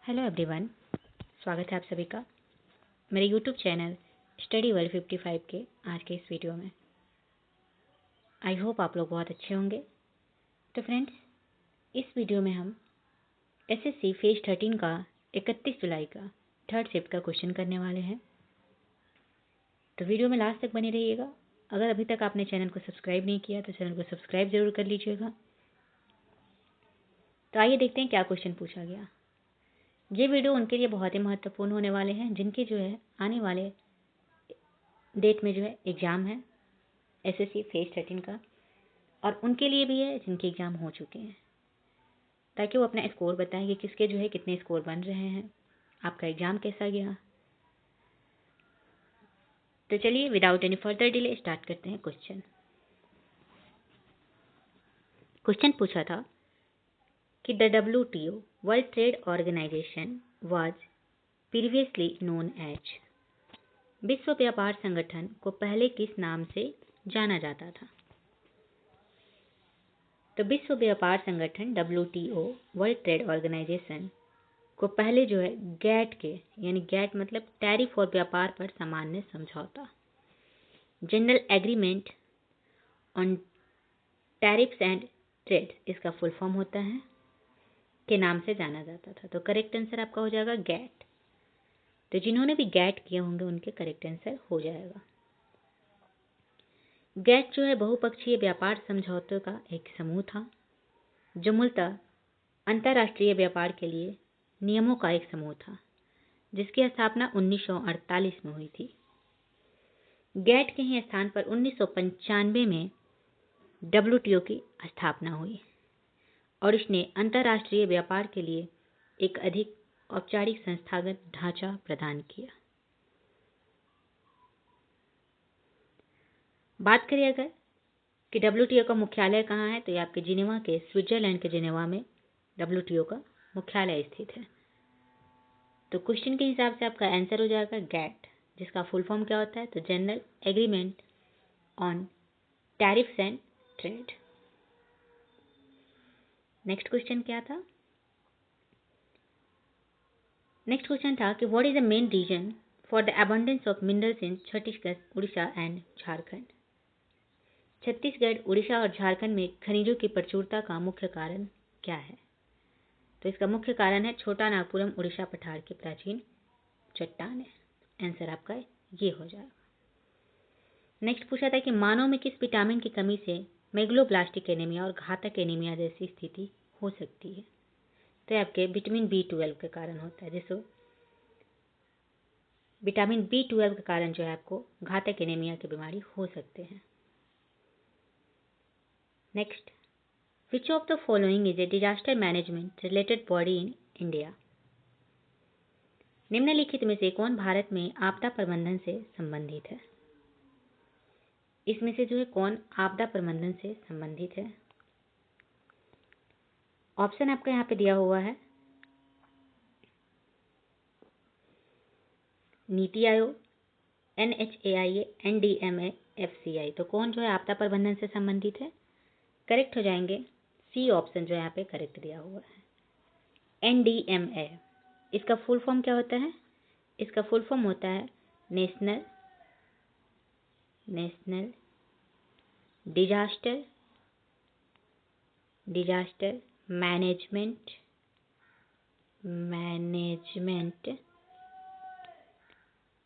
Hello everyone, स्वागत है आप सभी का मेरे यूट्यूब चैनल स्टडी वर्ल्ड 55 के आज के इस वीडियो में। आई होप आप लोग बहुत अच्छे होंगे। तो फ्रेंड्स, इस वीडियो में हम एसएससी फेज 13 का 31 जुलाई का थर्ड शिफ्ट का क्वेश्चन करने वाले हैं। तो वीडियो में लास्ट तक बने रहिएगा। अगर अभी तक आपने चैनल को सब्सक्राइब नहीं किया तो चैनल को सब्सक्राइब जरूर कर लीजिएगा। तो आइए देखते हैं क्या क्वेश्चन पूछा गया। ये वीडियो उनके लिए बहुत ही महत्वपूर्ण होने वाले हैं जिनके जो है आने वाले डेट में जो है एग्ज़ाम है एसएससी फेज 13 का, और उनके लिए भी है जिनके एग्ज़ाम हो चुके हैं, ताकि वो अपना स्कोर बताएं कि किसके जो है कितने स्कोर बन रहे हैं, आपका एग्ज़ाम कैसा गया। तो चलिए without any further delay start करते हैं क्वेश्चन। क्वेश्चन पूछा था कि the WTO World Trade Organization was previously known as. विश्व व्यापार संगठन को पहले किस नाम से जाना जाता था? तो विश्व व्यापार संगठन WTO वर्ल्ड ट्रेड ऑर्गेनाइजेशन को पहले जो है गैट के, यानी गैट मतलब टैरिफ और व्यापार पर सामान्य समझौता, general Agreement on Tariffs and trade, इसका फुल फॉर्म होता है, के नाम से जाना जाता था। तो करेक्ट आंसर आपका हो जाएगा गैट। तो जिन्होंने भी गैट किए होंगे उनके करेक्ट आंसर हो जाएगा। गैट जो है बहुपक्षीय व्यापार समझौतों का एक समूह था जो मूलतः अंतर्राष्ट्रीय व्यापार के लिए नियमों का एक समूह था, जिसकी स्थापना 1948 में हुई थी। गैट के ही स्थान पर 1995 में WTO की स्थापना हुई और इसने अंतर्राष्ट्रीय व्यापार के लिए एक अधिक औपचारिक संस्थागत ढांचा प्रदान किया। बात करें अगर कि WTO का मुख्यालय कहाँ है, तो ये आपके जिनेवा के, स्विट्जरलैंड के जिनेवा में WTO का मुख्यालय स्थित है। तो क्वेश्चन के हिसाब से आपका आंसर हो जाएगा गैट, जिसका फुल फॉर्म क्या होता है? तो General Agreement on Tariffs and Trade. Next question क्या था? नेक्स्ट क्वेश्चन था कि what is the main reason for the abundance of minerals in Chhattisgarh, Orissa and Jharkhand. Chhattisgarh, Orissa और झारखंड में खनिजों की प्रचुरता का मुख्य कारण क्या है? तो इसका मुख्य कारण है छोटा नागपुरम उड़ीसा पठार की प्राचीन चट्टानें। आंसर आपका ये हो जाएगा। नेक्स्ट पूछा था कि मानव में किस विटामिन की कमी से मेगलोब्लास्टिक एनीमिया और घातक एनीमिया जैसी स्थिति हो सकती है? तो आपके विटामिन B12 के कारण होता है, जिसको विटामिन B12 के कारण जो है आपको घातक एनीमिया की बीमारी हो सकते हैं। Next, which of the following is a disaster management related body in India. निम्नलिखित में से कौन भारत में आपदा प्रबंधन से संबंधित है? इसमें से जो है कौन आपदा प्रबंधन से संबंधित है? ऑप्शन आपका यहाँ पे दिया हुआ है NITI Aayog, NHAIA, NDMA, FCI। तो कौन जो है आपदा प्रबंधन से संबंधित है? करेक्ट हो जाएंगे सी ऑप्शन जो यहाँ पे करेक्ट दिया हुआ है, NDMA। इसका फुल फॉर्म क्या होता है? इसका फुल फॉर्म होता है नेशनल डिजास्टर मैनेजमेंट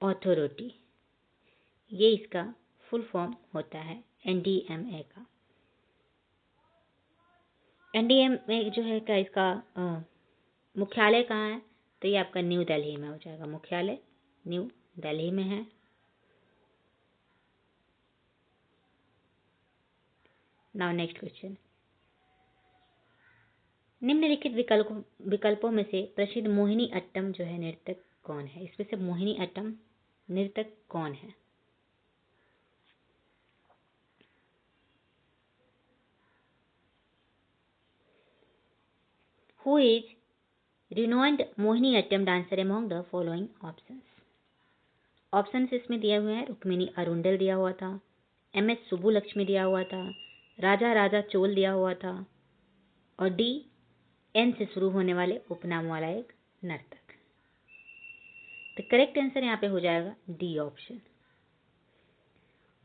अथॉरिटी। ये इसका फुल फॉर्म होता है NDMA का। NDMA जो है का इसका मुख्यालय कहाँ है? तो ये आपका न्यू दिल्ली में हो जाएगा। मुख्यालय न्यू दिल्ली में है। नाउ नेक्स्ट क्वेश्चन, निम्नलिखित विकल्पों में से प्रसिद्ध मोहिनी अट्टम जो है नृतक कौन है? इसमें से मोहिनी अट्टम नृतक कौन है? Who is renowned Mohiniyattam dancer among the following options. Options इसमें दिए हुए हैं रुक्मिणी अरुंडल दिया हुआ था, MS सुब्बुलक्ष्मी दिया हुआ था, राजा चोल दिया हुआ था, और D N से शुरू होने वाले उपनाम वाला एक नर्तक। तो करेक्ट आंसर यहाँ पे हो जाएगा डी ऑप्शन।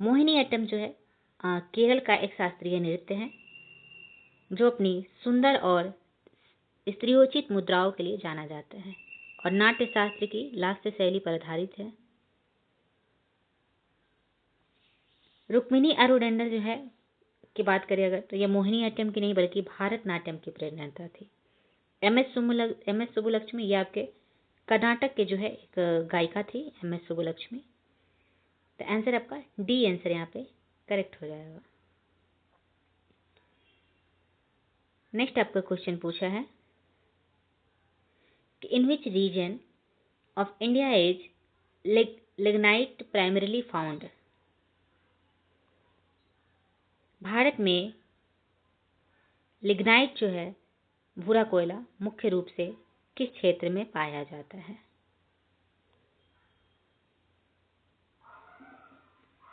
मोहिनीअट्टम जो है केरल का एक शास्त्रीय नृत्य है जो अपनी सुंदर और स्त्रियोचित मुद्राओं के लिए जाना जाता है और नाट्य शास्त्र की लास्य शैली पर आधारित है। रुक्मिणी अरोडंडल जो है की बात करें अगर तो यह मोहिनीअट्टम की नहीं बल्कि भारतनाट्यम की प्रेरणा थी। एम एस सुब्बुलक्ष्मी ये आपके कर्नाटक के जो है एक गायिका थी एम एस सुब्बुलक्ष्मी। तो आंसर आपका डी आंसर यहाँ पे करेक्ट हो जाएगा। नेक्स्ट आपका क्वेश्चन पूछा है कि in which region of India is lignite primarily found. भारत में लिग्नाइट जो है भूरा कोयला मुख्य रूप से किस क्षेत्र में पाया जाता है।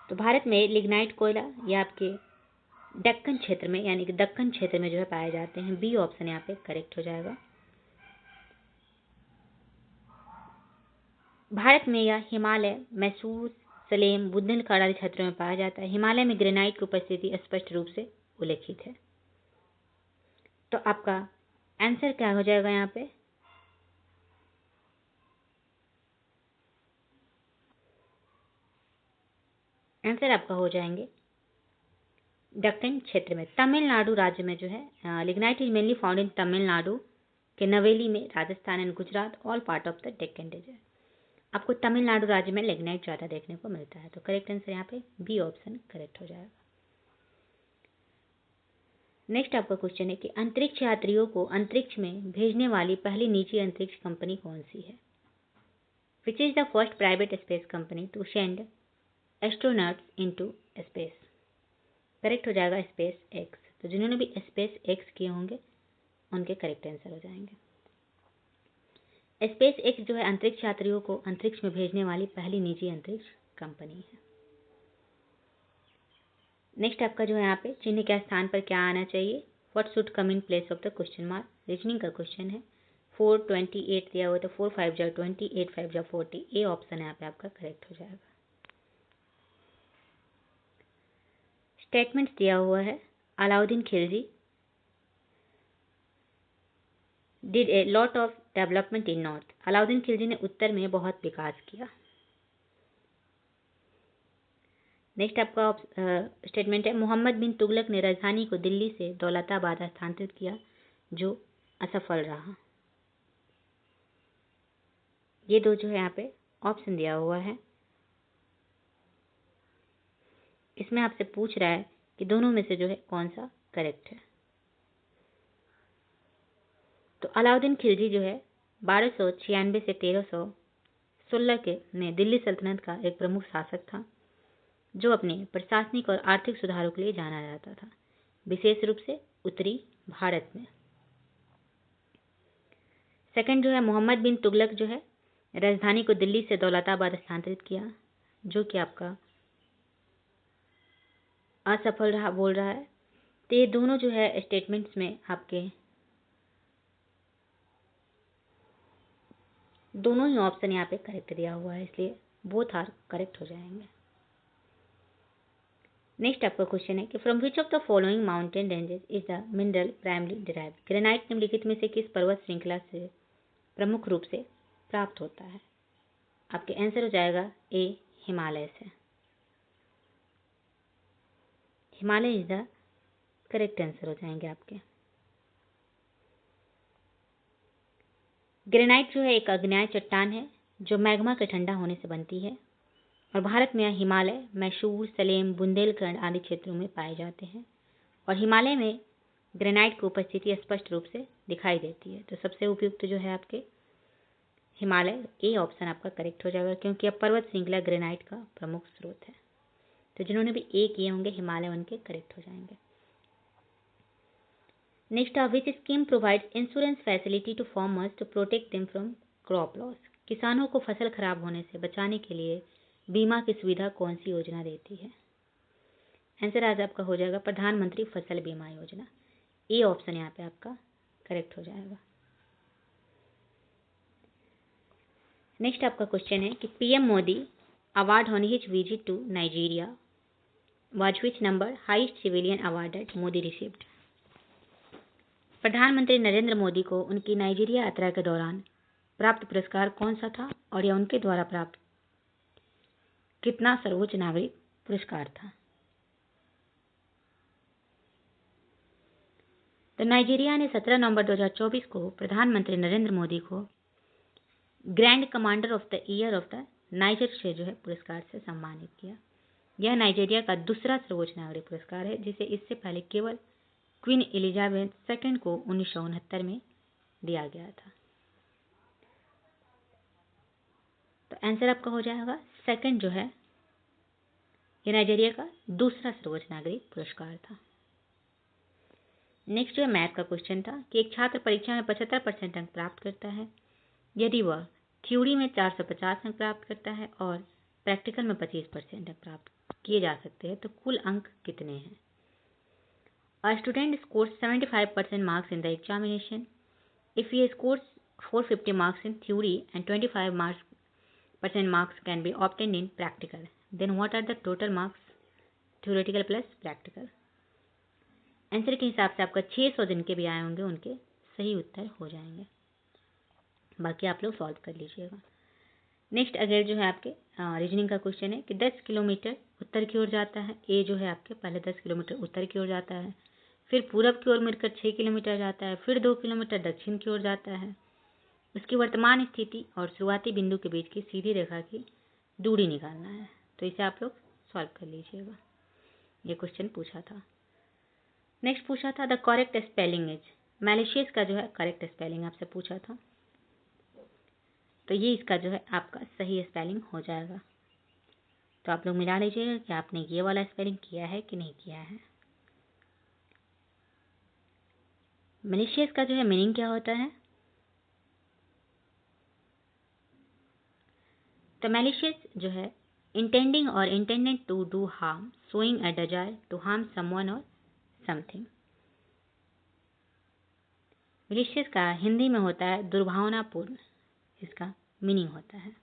तो भारत में लिग्नाइट कोयला या आपके दक्कन क्षेत्र में यानी कि दक्कन क्षेत्र में जो है पाए जाते हैं। बी ऑप्शन यहाँ पे करेक्ट हो जाएगा। भारत में यह हिमालय, मैसूर, सलेम, बुंदेलखंड आदि क्षेत्रों में पाया जाता है। हिमालय में ग्रेनाइट की उपस्थिति स्पष्ट रूप से उल्लेखित है। तो आपका आंसर क्या हो जाएगा यहाँ पे? आंसर आपका हो जाएंगे दक्कन क्षेत्र में। तमिलनाडु राज्य में जो है lignite is mainly found in Tamil Nadu के नवेली में, Rajasthan and Gujarat, all part of the Deccan region. आपको तमिलनाडु राज्य में लिग्नाइट ज़्यादा देखने को मिलता है। तो करेक्ट आंसर यहाँ पे बी ऑप्शन करेक्ट हो जाएगा। नेक्स्ट आपका क्वेश्चन है कि अंतरिक्ष यात्रियों को अंतरिक्ष में भेजने वाली पहली निजी अंतरिक्ष कंपनी कौन सी है? Which is the first private space company to send astronauts into space? Correct हो जाएगा स्पेस एक्स। तो जिन्होंने भी स्पेस एक्स किए होंगे उनके करेक्ट आंसर हो जाएंगे। स्पेस एक्स जो है अंतरिक्ष यात्रियों को अंतरिक्ष में भेजने वाली पहली निजी अंतरिक्ष कंपनी है। नेक्स्ट आपका जो है यहाँ पे चिन्ह के स्थान पर क्या आना चाहिए? What should come in place of the question mark? Reasoning का क्वेश्चन है। 428 दिया हुआ तो 4 5 जा 20, 8 5 जा 40। ए ऑप्शन यहाँ पे आपका करेक्ट हो जाएगा। स्टेटमेंट दिया हुआ है Alauddin Khilji did a lot of development in north. Alauddin Khilji ने उत्तर में बहुत विकास किया। नेक्स्ट आपका स्टेटमेंट है मोहम्मद बिन तुगलक ने राजधानी को दिल्ली से दौलताबाद स्थानांतरित किया जो असफल रहा। ये दो जो है यहाँ पे ऑप्शन दिया हुआ है। इसमें आपसे पूछ रहा है कि दोनों में से जो है कौन सा करेक्ट है। तो अलाउद्दीन खिलजी जो है 1296 से 1316 के में दिल्ली सल्तनत का एक प्रमुख शासक था जो अपने प्रशासनिक और आर्थिक सुधारों के लिए जाना जाता था, विशेष रूप से उत्तरी भारत में। सेकंड जो है मोहम्मद बिन तुगलक जो है राजधानी को दिल्ली से दौलताबाद स्थानांतरित किया जो कि आपका असफल रहा बोल रहा है। तो ये दोनों जो है स्टेटमेंट्स में आपके दोनों ही ऑप्शन यहाँ पे करेक्ट दिया हुआ है, इसलिए बोथ आर करेक्ट हो जाएंगे। नेक्स्ट आपका क्वेश्चन है कि from which of the following mountain ranges is the mineral primary derived? Granite निम्नलिखित में से किस पर्वत श्रृंखला से प्रमुख रूप से प्राप्त होता है? आपके आंसर हो जाएगा ए हिमालय से। Himalaya is the correct answer हो जाएंगे आपके। ग्रेनाइट जो है एक अग्नेय चट्टान है जो मैग्मा के ठंडा होने से बनती है और भारत में हिमालय, मैसूर, सलेम, बुंदेलखंड आदि क्षेत्रों में पाए जाते हैं और हिमालय में ग्रेनाइट की उपस्थिति स्पष्ट रूप से दिखाई देती है। तो सबसे उपयुक्त जो है आपके हिमालय, ए ऑप्शन आपका करेक्ट हो जाएगा क्योंकि अब पर्वत श्रृंखला ग्रेनाइट का प्रमुख स्रोत है। तो जिन्होंने भी ए किए होंगे हिमालय उनके करेक्ट हो जाएंगे। Next which scheme provides insurance facility to farmers to protect them from crop loss? किसानों को फसल खराब होने से बचाने के लिए बीमा की सुविधा कौन सी योजना देती है? आंसर आज आपका हो जाएगा प्रधानमंत्री फसल बीमा योजना। ए ऑप्शन यहाँ पे आपका करेक्ट हो जाएगा। नेक्स्ट आपका क्वेश्चन है कि PM Modi award on his visit to Nigeria was which number highest civilian award that Modi received. प्रधानमंत्री नरेंद्र मोदी को उनकी नाइजीरिया यात्रा के दौरान प्राप्त पुरस्कार कौन सा था और यह उनके द्वारा प्राप्त कितना सर्वोच्च नागरिक पुरस्कार था। तो नाइजीरिया ने 17 नवंबर 2024 को प्रधानमंत्री नरेंद्र मोदी को grand commander of the year of the niger से जो है पुरस्कार से सम्मानित किया। यह नाइजीरिया का दूसरा सर्वोच्च नागरिक पुरस्कार है, जिसे इससे पहले केवल क्वीन एलिजाबेथ सेकंड को 1969 में दिया गया था। तो आंसर आपका हो जाएगा सेकंड जो है, यह नाइजीरिया का दूसरा सर्वोच्च नागरिक पुरस्कार था। नेक्स्ट जो है मैथ का क्वेश्चन था कि एक छात्र परीक्षा में 75% अंक प्राप्त करता है यदि वह थ्योरी में 450 अंक प्राप्त करता है और प्रैक्टिकल में 25% अंक प्राप्त किए जा सकते हैं, तो कुल अंक कितने हैं। A student scores 75% marks in the examination if he scores 450 marks in theory and 25% marks can be obtained in practical, then what are the total marks theoretical plus practical. Answer के हिसाब से आपका 600 जिनके भी आए होंगे उनके सही उत्तर हो जाएंगे, बाकी आप लोग सॉल्व कर लीजिएगा। नेक्स्ट अगर जो है आपके रीजनिंग का क्वेश्चन है कि 10 किलोमीटर उत्तर की ओर जाता है। ए जो है आपके पहले 10 किलोमीटर उत्तर की ओर जाता है, फिर पूरब की ओर मिलकर 6 किलोमीटर जाता है, फिर 2 किलोमीटर दक्षिण की ओर जाता है। उसकी वर्तमान स्थिति और शुरुआती बिंदु के बीच की सीधी रेखा की दूरी निकालना है, तो इसे आप लोग सॉल्व कर लीजिएगा। ये क्वेश्चन पूछा था। नेक्स्ट पूछा था the correct spelling is, malicious का जो है करेक्ट स्पेलिंग आपसे पूछा था, तो ये इसका जो है आपका सही स्पेलिंग हो जाएगा। तो आप लोग मिला लीजिएगा कि आपने ये वाला स्पेलिंग किया है कि नहीं किया है। मैलिशियस का जो है मीनिंग क्या होता है। तो मैलिशियस जो है intending or intended to do harm, showing a desire to harm someone or something. Malicious का हिंदी में होता है दुर्भावनापूर्ण, इसका मीनिंग होता है।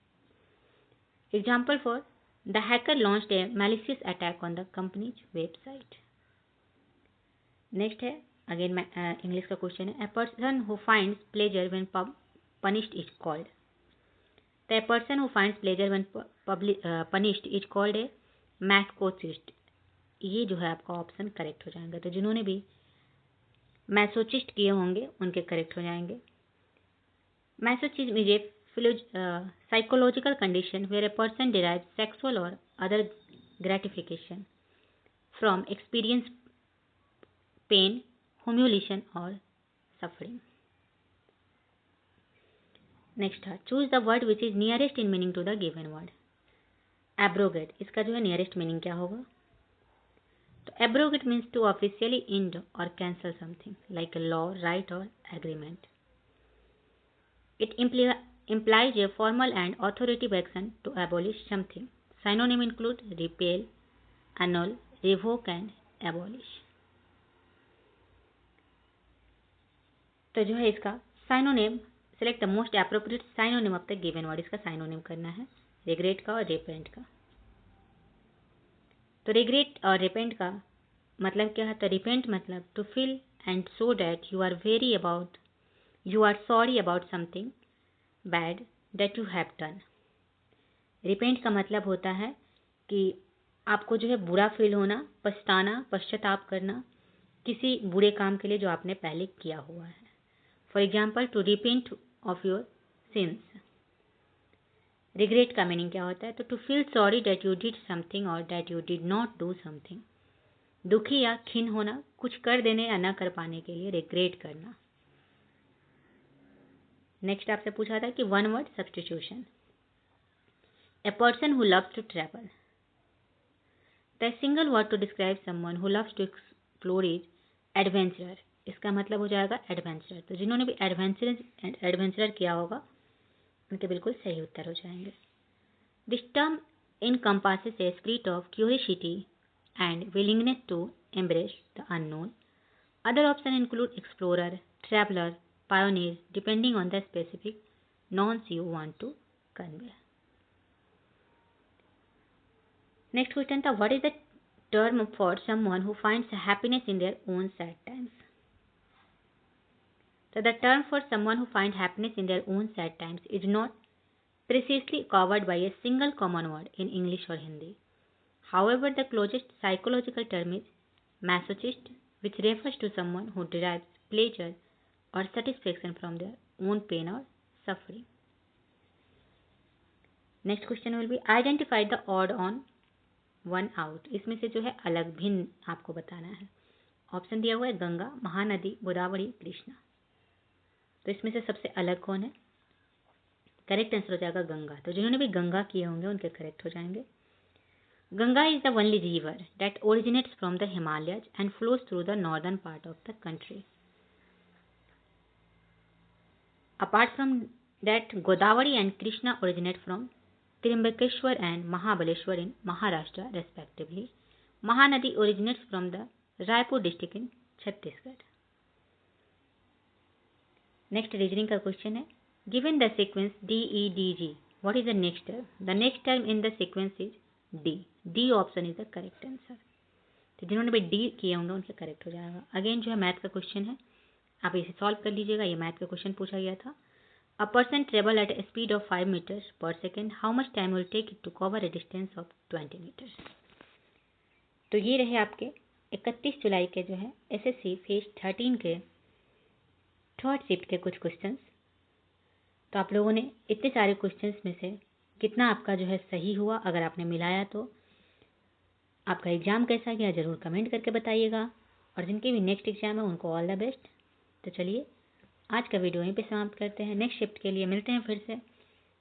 Example for the hacker launched A malicious attack on the companies website. Next है अगेन इंग्लिश का क्वेश्चन है, ए person who finds pleasure when punished is called। The person who finds pleasure when punished is called a masochist। ये जो है आपका option correct हो जाएगा। तो जिन्होंने भी मैसोचिस्ट किए होंगे उनके करेक्ट हो जाएंगे। Masochism is a psychological condition where a person derives sexual or other gratification from experience pain, humiliation or suffering। Next है choose the word which is nearest in meaning to the given word. Abrogate, इसका जो है nearest meaning क्या होगा। तो abrogate means to officially end और cancel something like a law, right और agreement. It implies a formal and authoritative action to abolish something। Synonym include repeal, annul, revoke and abolish। तो जो है इसका synonym, select the most appropriate synonym of the given word. इसका synonym करना है regret का और रिपेंट का। तो रिग्रेट और रिपेंट का मतलब क्या है। तो रिपेंट मतलब to feel and show that you are sorry about something bad that you have done. Repent का मतलब होता है कि आपको जो है बुरा फील होना, पछताना, पश्चाताप करना किसी बुरे काम के लिए जो आपने पहले किया हुआ है। For example to repent of your sins. Regret का मीनिंग क्या होता है। तो to feel sorry that you did something और that you did not do something. दुखी या खिन्न होना, कुछ कर देने या न कर पाने के लिए रिग्रेट करना। नेक्स्ट आपसे पूछा था कि one word substitution. A person who loves to travel. The single word to describe someone who loves to explore is adventurer. इसका मतलब हो जाएगा एडवेंचरर। तो जिन्होंने भी एडवेंचरर किया होगा उनके बिल्कुल सही उत्तर हो जाएंगे। This term encompasses a spirit of curiosity and willingness to embrace the unknown। Other options include explorer, traveler, pioneer, depending on the specific nouns you want to convey. Next question था what is the term for someone who finds happiness in their own sad times. So the term for someone who finds happiness in their own sad times is not precisely covered by a single common word in English or Hindi. However, the closest psychological term is masochist, which refers to someone who derives pleasure or satisfaction from their own pain or suffering. Next question will be identify the odd on one out. इसमें से जो है अलग भिन्न आपको बताना है। Option दिया हुआ है गंगा, महानदी, गोदावरी, कृष्णा। तो इसमें से सबसे अलग कौन है? करेक्ट आंसर हो जाएगा गंगा। तो जिन्होंने भी गंगा किए होंगे उनके करेक्ट हो जाएंगे। Ganga is the only river that originates from the Himalayas and flows through the northern part of the country. Apart from that Godavari and Krishna originate from Trimbakeshwar and Mahabaleshwar in Maharashtra respectively. Mahanadi originates from the Raipur district in Chhattisgarh. Next reasoning का question है given the sequence DEDG what is the next term? The next term in the sequence is D. D option is the correct answer. तो जिन्होंने भी D किए होंगे उनके correct हो जाएगा। अगेन जो है मैथ का क्वेश्चन है, आप इसे सॉल्व कर लीजिएगा। ये मैथ का क्वेश्चन पूछा गया था। A person travel at a speed of 5 meters per second, how much time will take it to cover a distance of 20 meters. तो ये रहे आपके 31 जुलाई के जो है SSC फेज 13 के थर्ड शिफ्ट के कुछ क्वेश्चंस। तो आप लोगों ने इतने सारे क्वेश्चंस में से कितना आपका जो है सही हुआ, अगर आपने मिलाया तो आपका एग्ज़ाम कैसा गया ज़रूर कमेंट करके बताइएगा। और जिनके भी नेक्स्ट एग्ज़ाम है उनको ऑल द बेस्ट। तो चलिए आज का वीडियो यहीं पे समाप्त करते हैं। नेक्स्ट शिफ्ट के लिए मिलते हैं फिर से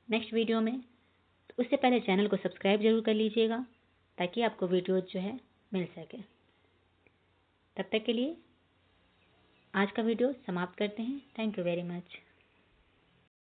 नेक्स्ट वीडियो में। तो उससे पहले चैनल को सब्सक्राइब जरूर कर लीजिएगा ताकि आपको वीडियो जो है मिल सके। तब तक के लिए आज का वीडियो समाप्त करते हैं। Thank you very much.